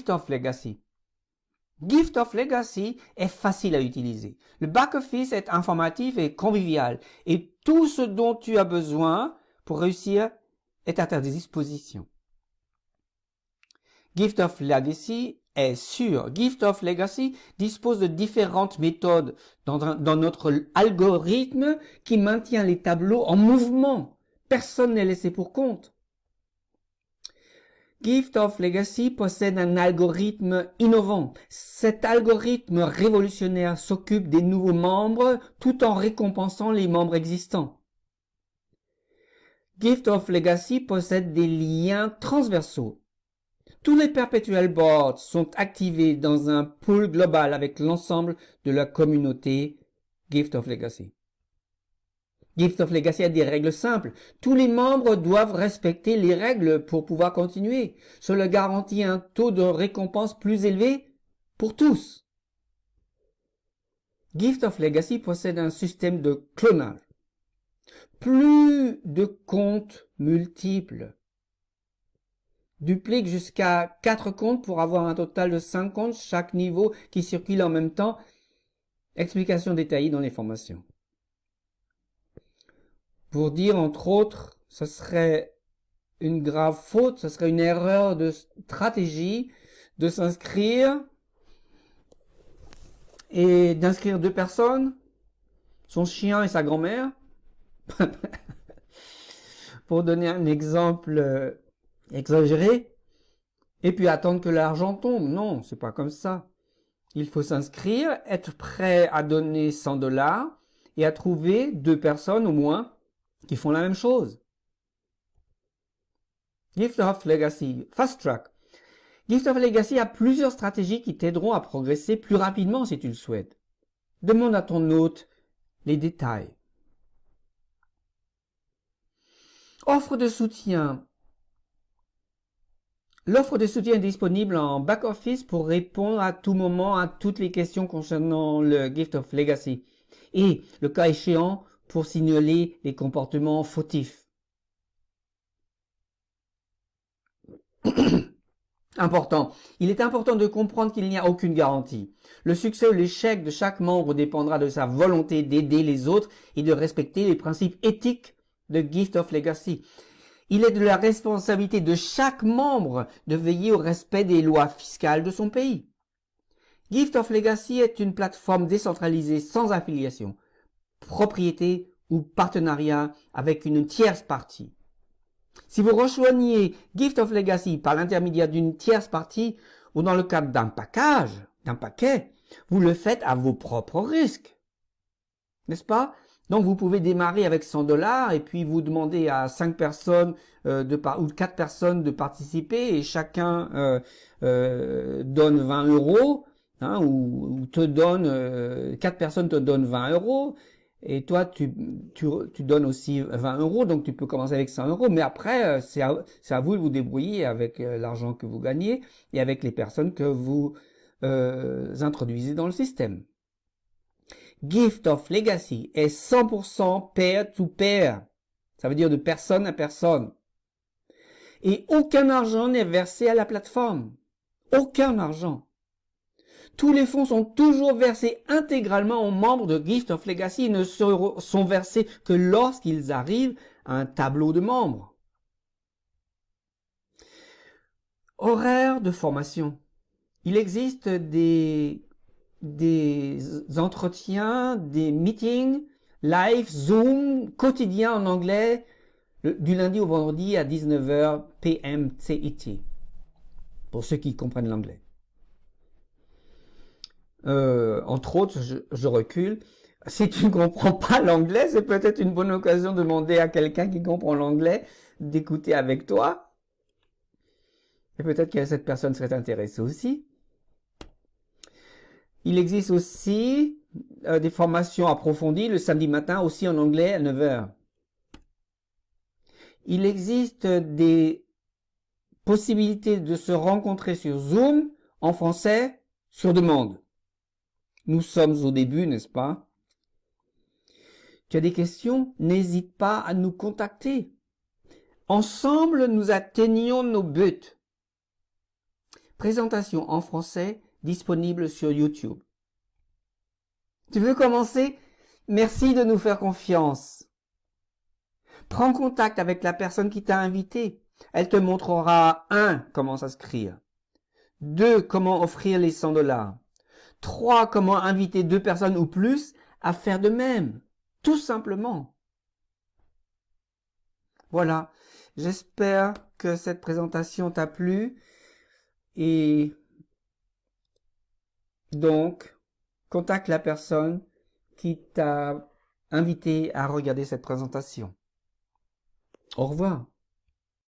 Gift of Legacy. Gift of Legacy est facile à utiliser. Le back-office est informatif et convivial et tout ce dont tu as besoin pour réussir est à ta disposition. Gift of Legacy est sûr. Gift of Legacy dispose de différentes méthodes dans notre algorithme qui maintient les tableaux en mouvement. Personne n'est laissé pour compte. Gift of Legacy possède un algorithme innovant. Cet algorithme révolutionnaire s'occupe des nouveaux membres tout en récompensant les membres existants. Gift of Legacy possède des liens transversaux. Tous les perpetual boards sont activés dans un pool global avec l'ensemble de la communauté Gift of Legacy. Gift of Legacy a des règles simples. Tous les membres doivent respecter les règles pour pouvoir continuer. Cela garantit un taux de récompense plus élevé pour tous. Gift of Legacy possède un système de clonage. Plus de comptes multiples. Duplique jusqu'à 4 comptes pour avoir un total de 5 comptes, chaque niveau qui circule en même temps. Explication détaillée dans les formations. Pour dire, entre autres, ce serait une grave faute, ce serait une erreur de stratégie de s'inscrire et d'inscrire 2 personnes, son chien et sa grand-mère. Pour donner un exemple exagéré, et puis attendre que l'argent tombe. Non, c'est pas comme ça. Il faut s'inscrire, être prêt à donner 100 $ et à trouver 2 personnes au moins qui font la même chose. Gift of Legacy, Fast Track. Gift of Legacy a plusieurs stratégies qui t'aideront à progresser plus rapidement si tu le souhaites. Demande à ton hôte les détails. Offre de soutien. L'offre de soutien est disponible en back-office pour répondre à tout moment à toutes les questions concernant le Gift of Legacy et, le cas échéant, pour signaler les comportements fautifs. Important. Il est important de comprendre qu'il n'y a aucune garantie. Le succès ou l'échec de chaque membre dépendra de sa volonté d'aider les autres et de respecter les principes éthiques de Gift of Legacy. Il est de la responsabilité de chaque membre de veiller au respect des lois fiscales de son pays. Gift of Legacy est une plateforme décentralisée sans affiliation, propriété ou partenariat avec une tierce partie. Si vous rejoignez Gift of Legacy par l'intermédiaire d'une tierce partie ou dans le cadre d'un paquet, vous le faites à vos propres risques. N'est-ce pas? Donc vous pouvez démarrer avec 100 $ et puis vous demandez à 5 personnes ou 4 personnes de participer et chacun donne 20 €, hein, ou te donne 4 personnes te donnent 20 € et toi tu donnes aussi 20 €, donc tu peux commencer avec 100 €, mais après c'est à vous de vous débrouiller avec l'argent que vous gagnez et avec les personnes que vous introduisez dans le système. Gift of Legacy est 100% peer-to-peer. Ça veut dire de personne à personne. Et aucun argent n'est versé à la plateforme. Aucun argent. Tous les fonds sont toujours versés intégralement aux membres de Gift of Legacy et ne sont versés que lorsqu'ils arrivent à un tableau de membres. Horaires de formation. Il existe des entretiens, des meetings, live, Zoom, quotidiens en anglais, du lundi au vendredi à 19h PM CET, pour ceux qui comprennent l'anglais. Entre autres, je recule. Si tu ne comprends pas l'anglais, c'est peut-être une bonne occasion de demander à quelqu'un qui comprend l'anglais d'écouter avec toi. Et peut-être que cette personne serait intéressée aussi. Il existe aussi des formations approfondies le samedi matin, aussi en anglais à 9h. Il existe des possibilités de se rencontrer sur Zoom en français sur demande. Nous sommes au début, n'est-ce pas? Tu as des questions? N'hésite pas à nous contacter. Ensemble, nous atteignons nos buts. Présentation en français disponible sur YouTube. Tu veux commencer? Merci de nous faire confiance. Prends contact avec la personne qui t'a invité. Elle te montrera 1. Comment s'inscrire. 2. Comment offrir les 100 $. 3. Comment inviter 2 personnes ou plus à faire de même. Tout simplement. Voilà. J'espère que cette présentation t'a plu. Et donc, contacte la personne qui t'a invité à regarder cette présentation. Au revoir.